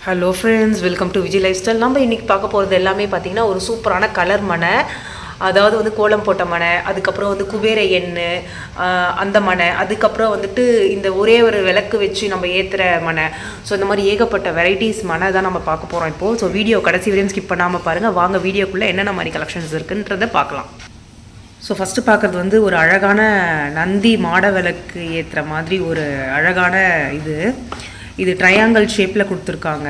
Hello friends, welcome to Vijay life style. நம்ம இன்றைக்கி பார்க்க போகிறது எல்லாமே பார்த்திங்கன்னா ஒரு சூப்பரான கலர் மனை, அதாவது வந்து கோலம் போட்ட மனை, அதுக்கப்புறம் வந்து குபேர எண்ணெய் அந்த மனை, அதுக்கப்புறம் வந்துட்டு இந்த ஒரே ஒரு விளக்கு வச்சு நம்ம ஏற்றுற மனை. ஸோ இந்த மாதிரி ஏகப்பட்ட வெரைட்டிஸ் மனை தான் நம்ம பார்க்க போகிறோம் இப்போது. ஸோ வீடியோ கடைசி வரையும் ஸ்கிப் பண்ணாமல் பாருங்கள். வாங்க வீடியோக்குள்ளே என்னென்ன மாதிரி கலெக்ஷன்ஸ் இருக்குன்றதை பார்க்கலாம். ஸோ ஃபஸ்ட்டு பார்க்குறது வந்து ஒரு அழகான நந்தி மாட விளக்கு ஏற்றுற மாதிரி ஒரு அழகான இது ட்ரையாங்கிள் ஷேப்பில் கொடுத்துருக்காங்க.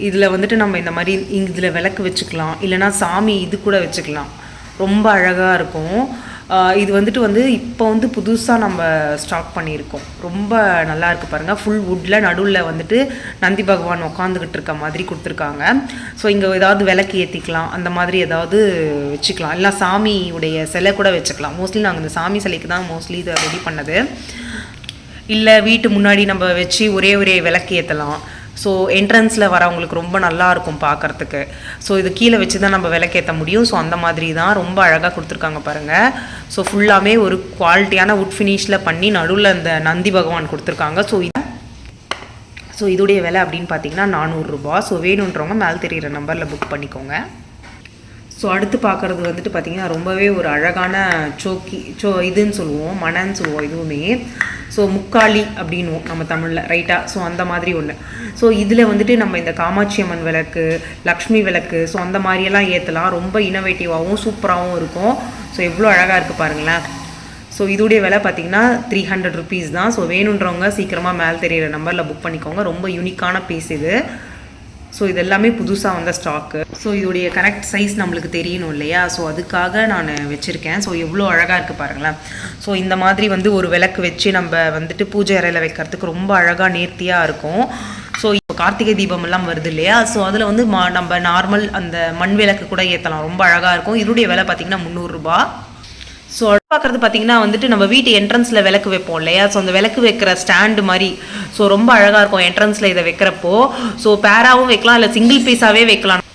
இதில் வந்துட்டு நம்ம இந்த மாதிரி இதில் விளக்கு வச்சுக்கலாம், இல்லைனா சாமி இது கூட வச்சுக்கலாம். ரொம்ப அழகாக இருக்கும். இது வந்துட்டு இப்போ வந்து புதுசாக நம்ம ஸ்டாக் பண்ணியிருக்கோம். ரொம்ப நல்லா இருக்குது பாருங்கள். ஃபுல் வுட்டில் நடுவில் வந்துட்டு நந்தி பகவான் உட்காந்துக்கிட்டு இருக்க மாதிரி கொடுத்துருக்காங்க. ஸோ இங்கே ஏதாவது விளக்கு ஏற்றிக்கலாம், அந்த மாதிரி ஏதாவது வச்சுக்கலாம். இல்லை சாமியுடைய சிலை கூட வச்சுக்கலாம். மோஸ்ட்லி நாங்கள் இந்த சாமி சிலைக்கு தான் மோஸ்ட்லி இதை ரெடி பண்ணது. இல்லை வீட்டு முன்னாடி நம்ம வச்சு ஒரே விளக்கு ஏற்றலாம். ஸோ என்ட்ரன்ஸில் வரவங்களுக்கு ரொம்ப நல்லாயிருக்கும் பார்க்குறதுக்கு. ஸோ இது கீழே வச்சு தான் நம்ம விளக்கேற்ற முடியும். ஸோ அந்த மாதிரி தான் ரொம்ப அழகாக கொடுத்துருக்காங்க பாருங்கள். ஸோ ஃபுல்லாமே ஒரு குவாலிட்டியான வுட் ஃபினிஷில் பண்ணி நடுவில் அந்த நந்தி பகவான் கொடுத்துருக்காங்க. ஸோ இதுடைய விலை அப்படின்னு பார்த்தீங்கன்னா 400 ரூபா. ஸோ வேணுன்றவங்க மேலே தெரிகிற நம்பரில் புக் பண்ணிக்கோங்க. ஸோ அடுத்து பார்க்குறது வந்துட்டு பார்த்திங்கன்னா ரொம்பவே ஒரு அழகான இதுன்னு சொல்லுவோம், மனைன்னு சொல்லுவோம் இதுவுமே. ஸோ முக்காளி அப்படின்வோம் நம்ம தமிழில், ரைட்டாக. ஸோ அந்த மாதிரி ஒன்று. ஸோ இதில் வந்துட்டு நம்ம இந்த காமாட்சி அம்மன் விளக்கு, லக்ஷ்மி விளக்கு, ஸோ அந்த மாதிரியெல்லாம் ஏற்றலாம். ரொம்ப இனோவேட்டிவாகவும் சூப்பராகவும் இருக்கும். ஸோ எவ்வளோ அழகாக இருக்குது பாருங்களேன். ஸோ இதோடைய விலை பார்த்திங்கன்னா 300 ருபீஸ் தான். ஸோ வேணுன்றவங்க சீக்கிரமாக மேலே தெரியிற நம்பரில் புக் பண்ணிக்கோங்க. ரொம்ப யூனிக்கான பீஸ் இது. ஸோ இது எல்லாமே புதுசாக வந்த ஸ்டாக்கு. ஸோ இதோடைய கரெக்ட் சைஸ் நம்மளுக்கு தெரியணும் இல்லையா? ஸோ அதுக்காக நான் வச்சுருக்கேன். ஸோ எவ்வளோ அழகாக இருக்குது பாருங்களேன். ஸோ இந்த மாதிரி ஒரு விளக்கு வச்சு நம்ம வந்துட்டு பூஜை அறையில் வைக்கிறதுக்கு ரொம்ப அழகாக நேர்த்தியாக இருக்கும். ஸோ இப்போ கார்த்திகை தீபம் எல்லாம் வருது இல்லையா? ஸோ அதில் நம்ம நார்மல் அந்த மண் விளக்கு கூட ஏற்றலாம். ரொம்ப அழகாக இருக்கும். இதோடைய விலை பார்த்திங்கன்னா 300 ரூபா. ஸோ பார்க்குறது பார்த்திங்கன்னா வந்துட்டு நம்ம வீட்டு என்ட்ரன்ஸில் விளக்கு வைப்போம் இல்லையா? ஸோ அந்த விளக்கு வைக்கிற ஸ்டாண்டு மாதிரி. ஸோ ரொம்ப அழகாக இருக்கும் என்ட்ரன்ஸில் இதை வைக்கிறப்போ. ஸோ பேராகவும் வைக்கலாம், இல்லை சிங்கிள் பீஸாகவே வைக்கலாம்.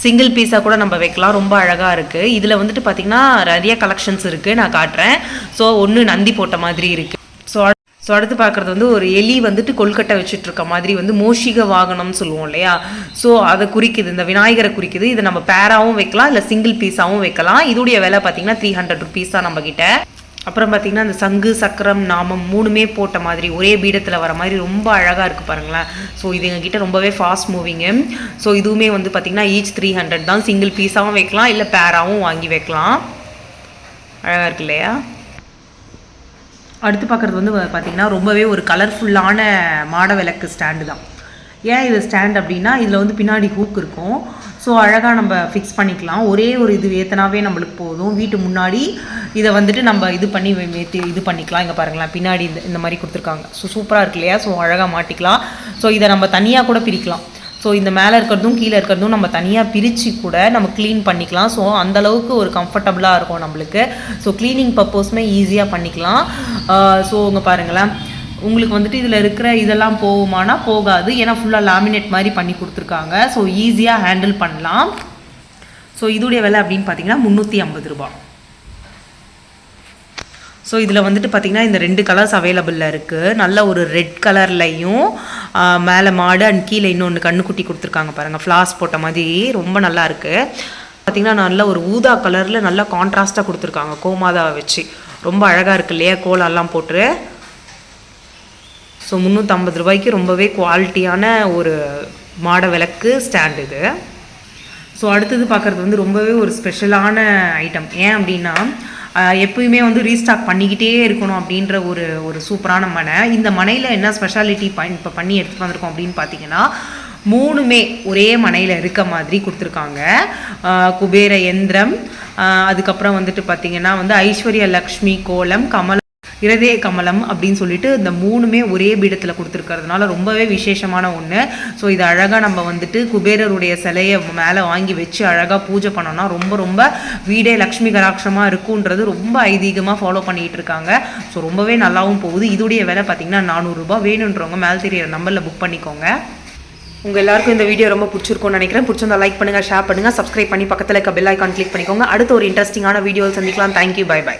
சிங்கிள் பீஸாக கூட நம்ம வைக்கலாம். ரொம்ப அழகாக இருக்குது. இதில் வந்துட்டு பார்த்திங்கன்னா நிறைய கலெக்ஷன்ஸ் இருக்குது, நான் காட்டுறேன். ஸோ ஒன்று நந்தி போட்ட மாதிரி இருக்குது. ஸோ அடுத்து பார்க்குறது ஒரு எலி வந்துட்டு கொல்கட்டை வச்சுட்டு இருக்க மாதிரி மோஷிக வாகனம்னு சொல்லுவோம் இல்லையா? ஸோ அதை குறிக்குது, இந்த விநாயகரை குறிக்குது. இதை நம்ம பேராகவும் வைக்கலாம், இல்லை சிங்கிள் பீஸாகவும் வைக்கலாம். இதோடைய விலை பார்த்தீங்கன்னா 300 ருபீஸ் தான் நம்மக்கிட்ட. அப்புறம் பார்த்தீங்கன்னா அந்த சங்கு சக்கரம் நாமம் 3மே போட்ட மாதிரி ஒரே பீடத்தில் வர மாதிரி ரொம்ப அழகாக இருக்குது பாருங்களேன். ஸோ இது எங்ககிட்ட ரொம்பவே ஃபாஸ்ட் மூவிங்கு. ஸோ இதுவுமே பார்த்தீங்கன்னா ஈச் 300 தான். சிங்கிள் பீஸாகவும் வைக்கலாம், இல்லை பேராகவும் வாங்கி வைக்கலாம். அழகாக இருக்கு இல்லையா? அடுத்து பார்க்குறது பார்த்திங்கன்னா ரொம்பவே ஒரு கலர்ஃபுல்லான மாட விளக்கு ஸ்டாண்டு தான். ஏன் இது ஸ்டாண்ட் அப்படின்னா இதில் பின்னாடி ஹூக் இருக்கும். ஸோ அழகாக நம்ம ஃபிக்ஸ் பண்ணிக்கலாம். ஒரே ஒரு இது ஏத்தனாவே நம்மளுக்கு போதும். வீட்டு முன்னாடி இதை நம்ம இது பண்ணி இது பண்ணிக்கலாம். இங்கே பாருங்களேன், பின்னாடி இந்த மாதிரி கொடுத்துருக்காங்க. ஸோ சூப்பராக இருக்கு இல்லையா? ஸோ அழகாக மாட்டிக்கலாம். ஸோ இதை நம்ம தனியாக கூட பிரிக்கலாம். ஸோ இந்த மேலே இருக்கிறதும் கீழே இருக்கிறதும் நம்ம தனியாக பிரித்து கூட நம்ம க்ளீன் பண்ணிக்கலாம். ஸோ அந்தளவுக்கு ஒரு கம்ஃபர்டபுளாக இருக்கும் நம்மளுக்கு. ஸோ க்ளீனிங் பர்பஸ்மே ஈஸியாக பண்ணிக்கலாம். ஸோ இங்கே பாருங்களேன், உங்களுக்கு இதில் இருக்கிற இதெல்லாம் போகுமானா போகாது. ஏன்னா ஃபுல்லாக லேமினேட் மாதிரி பண்ணி கொடுத்துருக்காங்க. ஸோ ஈஸியாக ஹேண்டில் பண்ணலாம். ஸோ இதோடைய விலை அப்படின்னு பார்த்தீங்கன்னா 350 ரூபா. ஸோ இதில் பார்த்திங்கன்னா இந்த 2 கலர்ஸ் அவைலபிளில் இருக்குது. நல்ல ஒரு ரெட் கலர்லையும் மேலே மாடு அண்ட் கீழே இன்னொன்று கண்ணுக்குட்டி கொடுத்துருக்காங்க பாருங்கள், ஃப்ளாஸ் போட்ட மாதிரி. ரொம்ப நல்லா இருக்குது. பார்த்திங்கன்னா நல்ல ஒரு ஊதா கலரில் நல்லா கான்ட்ராஸ்ட்டாக கொடுத்துருக்காங்க கோமாதாவை வச்சு. ரொம்ப அழகாக இருக்குது இல்லையா? கோலெல்லாம் போட்டு. ஸோ 350 ரூபாய்க்கு ரொம்பவே குவாலிட்டியான ஒரு மாட விளக்கு ஸ்டாண்ட் இது. ஸோ அடுத்தது பார்க்குறது ரொம்பவே ஒரு ஸ்பெஷலான ஐட்டம். ஏன் அப்படின்னா எப்பயுமே ரீஸ்டாக் பண்ணிக்கிட்டே இருக்கணும் அப்படின்ற ஒரு சூப்பரான மனை. இந்த மனையில் என்ன ஸ்பெஷாலிட்டி இப்போ பண்ணி எடுத்துகிட்டு வந்திருக்கோம் அப்படின்னு பார்த்தீங்கன்னா 3மே ஒரே மனையில் இருக்க மாதிரி கொடுத்துருக்காங்க. குபேர யந்திரம், அதுக்கப்புறம் பார்த்திங்கன்னா ஐஸ்வர்ய லக்ஷ்மி கோலம், இருதய கமலம் அப்படின்னு சொல்லிட்டு இந்த 3மே ஒரே பீடத்தில் கொடுத்துருக்கிறதுனால ரொம்பவே விசேஷமான ஒன்று. ஸோ இது அழகாக நம்ம குபேரருடைய சிலையை மேலே வாங்கி வச்சு அழகாக பூஜை பண்ணோன்னா ரொம்ப வீடே லக்ஷ்மி கடாட்சமாக இருக்குன்றது ரொம்ப ஐதீகமாக ஃபாலோ பண்ணிகிட்டு இருக்காங்க. ஸோ ரொம்பவே நல்லாவும் போகுது. இதோடைய விலை பார்த்திங்கன்னா 400 ரூபா. வேணுன்றவங்க மேலே தெரியிற நம்பரில் புக் பண்ணிக்கோங்க. உங்கள் எல்லாருக்கும் இந்த வீடியோ ரொம்ப பிடிச்சிருக்கும்னு நினைக்கிறேன். பிடிச்சிருந்தா லைக் பண்ணுங்கள், ஷேர் பண்ணுங்கள், சப்ஸ்கிரைப் பண்ணி பக்கத்தில் இருக்க பெல் ஐக்கான் கிளிக் பண்ணிக்கோங்க. அடுத்த ஒரு இன்ட்ரெஸ்டிங்கான வீடியோ சந்திக்கலாம். Thank you, bye by.